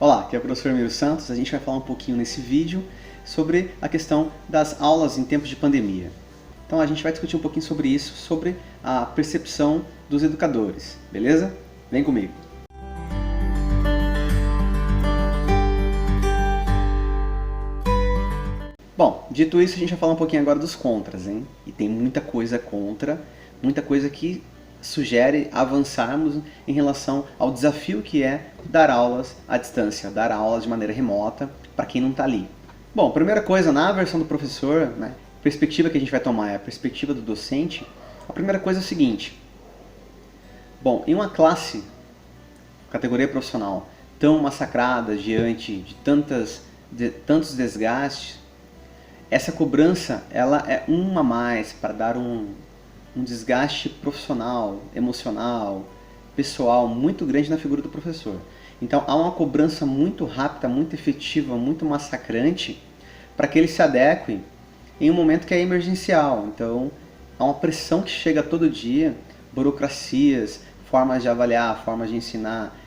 Olá, aqui é o professor Miro Santos. A gente vai falar um pouquinho nesse vídeo sobre a questão das aulas em tempos de pandemia. Então a gente vai discutir um pouquinho sobre isso, sobre a percepção dos educadores, beleza? Vem comigo! Bom, dito isso, a gente vai falar um pouquinho agora dos contras, hein? E tem muita coisa contra, muita coisa que sugere avançarmos em relação ao desafio que é dar aulas à distância, dar aulas de maneira remota para quem não está ali. Bom, primeira coisa, na versão do professor, né, a perspectiva que a gente vai tomar é a perspectiva do docente. A primeira coisa é o seguinte: bom, em uma classe, categoria profissional, tão massacrada diante de tantos desgastes, essa cobrança ela é uma a mais para dar um desgaste profissional, emocional, pessoal muito grande na figura do professor. Então há uma cobrança muito rápida, muito efetiva, muito massacrante para que ele se adeque em um momento que é emergencial. Então há uma pressão que chega todo dia, burocracias, formas de avaliar, formas de ensinar,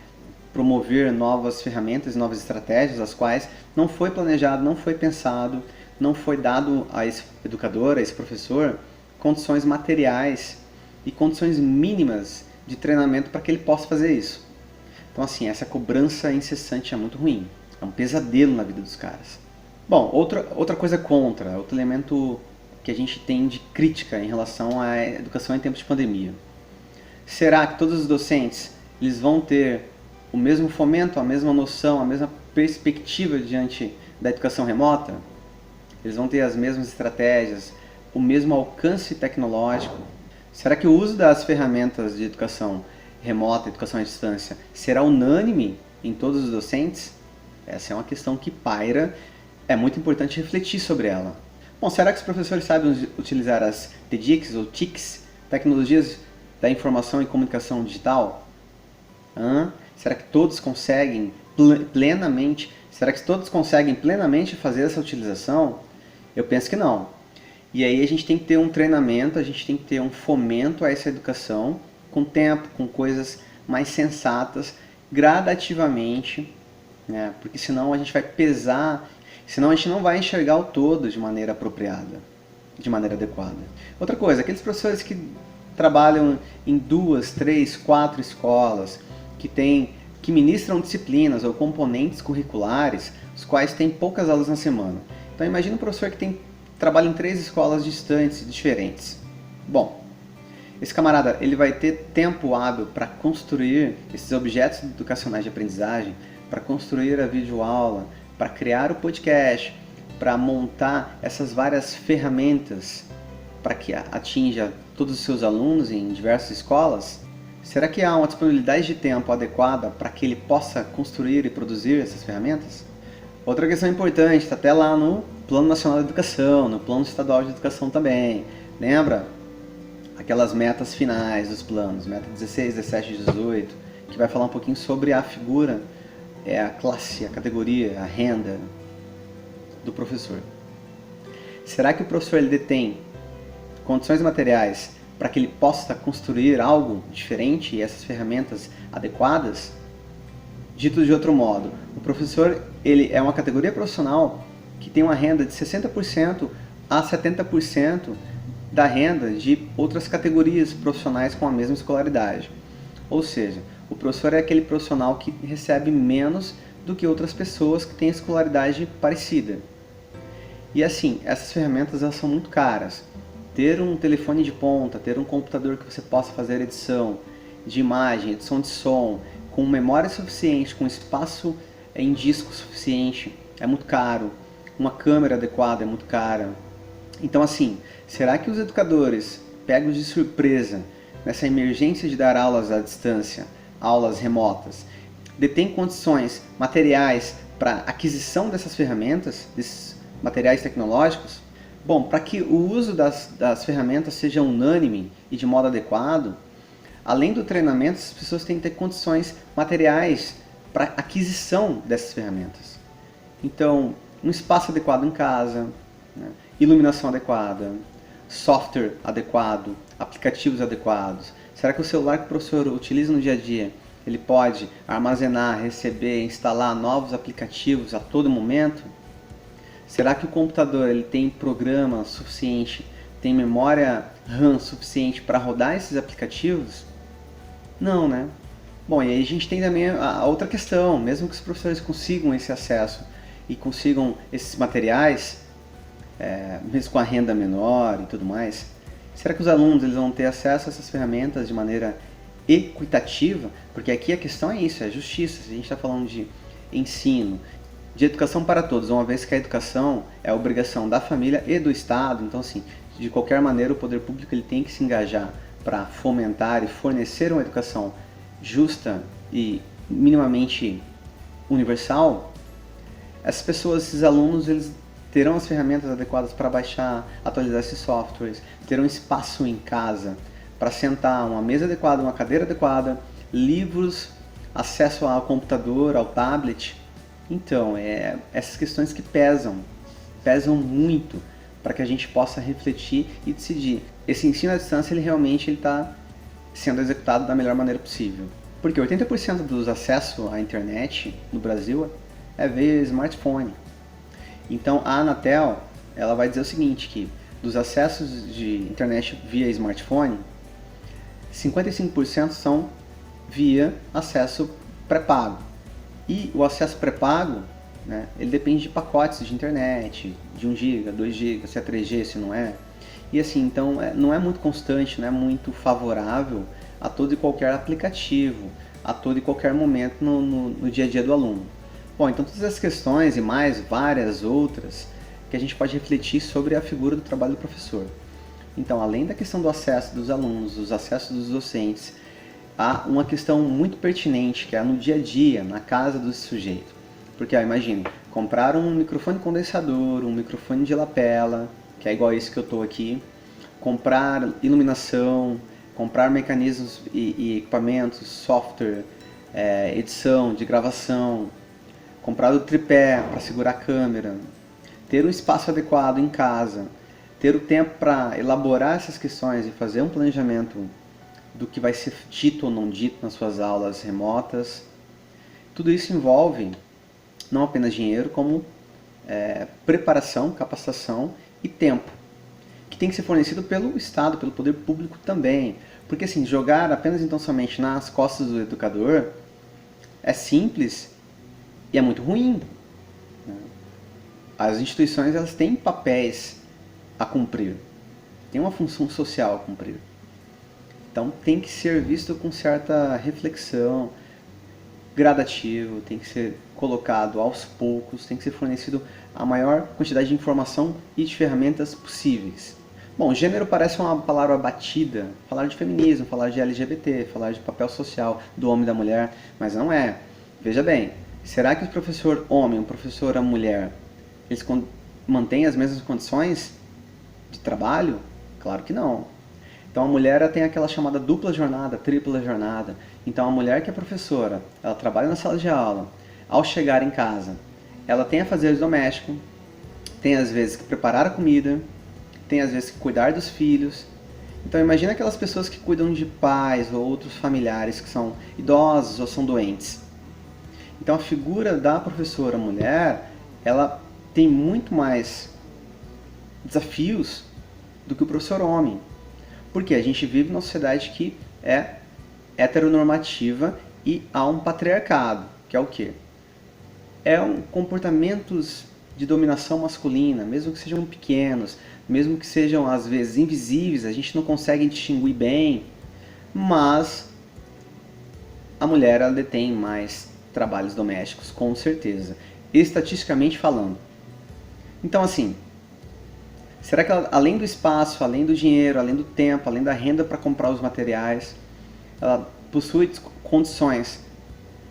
promover novas ferramentas, novas estratégias, as quais não foi planejado, não foi pensado, não foi dado a esse educador, a esse professor, condições materiais e condições mínimas de treinamento para que ele possa fazer isso. Então assim, essa cobrança incessante é muito ruim, é um pesadelo na vida dos caras. Bom, outra coisa contra, outro elemento que a gente tem de crítica em relação à educação em tempos de pandemia. Será que todos os docentes eles vão ter o mesmo fomento, a mesma noção, a mesma perspectiva diante da educação remota? Eles vão ter as mesmas estratégias, o mesmo alcance tecnológico? Será que o uso das ferramentas de educação remota, educação à distância, será unânime em todos os docentes? Essa é uma questão que paira, é muito importante refletir sobre ela. Bom, será que os professores sabem utilizar as TDICs ou TICs, tecnologias da informação e comunicação digital? Será que todos conseguem plenamente fazer essa utilização? Eu penso que não. E aí a gente tem que ter um treinamento, a gente tem que ter um fomento a essa educação, com tempo, com coisas mais sensatas, gradativamente, né? Porque senão a gente vai pesar, senão a gente não vai enxergar o todo de maneira apropriada, de maneira adequada. Outra coisa, aqueles professores que trabalham em 2, 3, 4 escolas, que ministram disciplinas ou componentes curriculares, os quais têm poucas aulas na semana. Então imagina um professor que trabalha em 3 escolas distantes e diferentes. Bom, esse camarada ele vai ter tempo hábil para construir esses objetos educacionais de aprendizagem, para construir a videoaula, para criar o podcast, para montar essas várias ferramentas para que atinja todos os seus alunos em diversas escolas? Será que há uma disponibilidade de tempo adequada para que ele possa construir e produzir essas ferramentas? Outra questão importante, está até lá no Plano Nacional de Educação, no Plano Estadual de Educação também. Lembra? Aquelas metas finais dos planos, meta 16, 17 e 18, que vai falar um pouquinho sobre a figura, a classe, a categoria, a renda do professor. Será que o professor ele detém condições materiais para que ele possa construir algo diferente e essas ferramentas adequadas? Dito de outro modo, o professor ele é uma categoria profissional que tem uma renda de 60% a 70% da renda de outras categorias profissionais com a mesma escolaridade. Ou seja, o professor é aquele profissional que recebe menos do que outras pessoas que têm escolaridade parecida. E assim, essas ferramentas elas são muito caras. Ter um telefone de ponta, ter um computador que você possa fazer edição de imagem, edição de som, com memória suficiente, com espaço em disco suficiente, é muito caro. Uma câmera adequada é muito cara. Então assim, será que os educadores, pegos de surpresa nessa emergência de dar aulas à distância, aulas remotas, detêm condições materiais para aquisição dessas ferramentas, desses materiais tecnológicos? Bom, para que o uso das ferramentas seja unânime e de modo adequado, além do treinamento, as pessoas têm que ter condições materiais para aquisição dessas ferramentas. Então, um espaço adequado em casa, né? Iluminação adequada, software adequado, aplicativos adequados. Será que o celular que o professor utiliza no dia a dia, ele pode armazenar, receber, instalar novos aplicativos a todo momento? Será que o computador ele tem programa suficiente, tem memória RAM suficiente para rodar esses aplicativos? Não, né? Bom, e aí a gente tem também a outra questão, mesmo que os professores consigam esse acesso e consigam esses materiais, mesmo com a renda menor e tudo mais, será que os alunos eles vão ter acesso a essas ferramentas de maneira equitativa? Porque aqui a questão é isso, é justiça. Se a gente está falando de ensino, de educação para todos, uma vez que a educação é a obrigação da família e do Estado, então assim, de qualquer maneira o poder público ele tem que se engajar para fomentar e fornecer uma educação justa e minimamente universal. Essas pessoas, esses alunos, eles terão as ferramentas adequadas para baixar, atualizar esses softwares, terão espaço em casa para sentar, uma mesa adequada, uma cadeira adequada, livros, acesso ao computador, ao tablet. Então, essas questões que pesam muito para que a gente possa refletir e decidir. Esse ensino à distância, ele realmente está sendo executado da melhor maneira possível. Porque 80% dos acessos à internet no Brasil é via smartphone. Então a Anatel ela vai dizer o seguinte, que dos acessos de internet via smartphone, 55% são via acesso pré-pago. E o acesso pré-pago, né, ele depende de pacotes de internet, de 1 GB, 2 GB, se é 3G, se não é. E assim, então não é muito constante, não é muito favorável a todo e qualquer aplicativo, a todo e qualquer momento no dia a dia do aluno. Bom, então todas essas questões e mais várias outras que a gente pode refletir sobre a figura do trabalho do professor. Então, além da questão do acesso dos alunos, dos acessos dos docentes, há uma questão muito pertinente, que é no dia a dia, na casa do sujeito. Porque, imagine, comprar um microfone condensador, um microfone de lapela, que é igual a esse que eu estou aqui, comprar iluminação, comprar mecanismos e equipamentos, software, edição, de gravação, comprar o tripé para segurar a câmera, ter um espaço adequado em casa, ter o tempo para elaborar essas questões e fazer um planejamento do que vai ser dito ou não dito nas suas aulas remotas. Tudo isso envolve não apenas dinheiro, como preparação, capacitação e tempo, que tem que ser fornecido pelo Estado, pelo poder público também. Porque assim, jogar apenas então somente nas costas do educador é simples e é muito ruim. As instituições elas têm papéis a cumprir, têm uma função social a cumprir. Então tem que ser visto com certa reflexão, gradativo, tem que ser colocado aos poucos, tem que ser fornecido a maior quantidade de informação e de ferramentas possíveis. Bom, gênero parece uma palavra batida, falar de feminismo, falar de LGBT, falar de papel social do homem e da mulher, mas não é. Veja bem, será que o professor homem, o professor mulher, eles mantêm as mesmas condições de trabalho? Claro que não. Então a mulher ela tem aquela chamada dupla jornada, tripla jornada. Então a mulher que é professora, ela trabalha na sala de aula, ao chegar em casa, ela tem afazeres domésticos, tem às vezes que preparar a comida, tem às vezes que cuidar dos filhos. Então imagina aquelas pessoas que cuidam de pais ou outros familiares que são idosos ou são doentes. Então a figura da professora mulher, ela tem muito mais desafios do que o professor homem. Porque a gente vive numa sociedade que é heteronormativa e há um patriarcado, que é o quê? Comportamentos de dominação masculina, mesmo que sejam pequenos, mesmo que sejam às vezes invisíveis, a gente não consegue distinguir bem, mas a mulher ela detém mais trabalhos domésticos, com certeza, estatisticamente falando. Então assim, será que ela, além do espaço, além do dinheiro, além do tempo, além da renda para comprar os materiais, ela possui condições,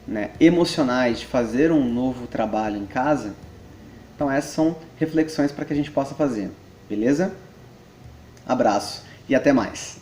né, emocionais de fazer um novo trabalho em casa? Então essas são reflexões para que a gente possa fazer, beleza? Abraço e até mais!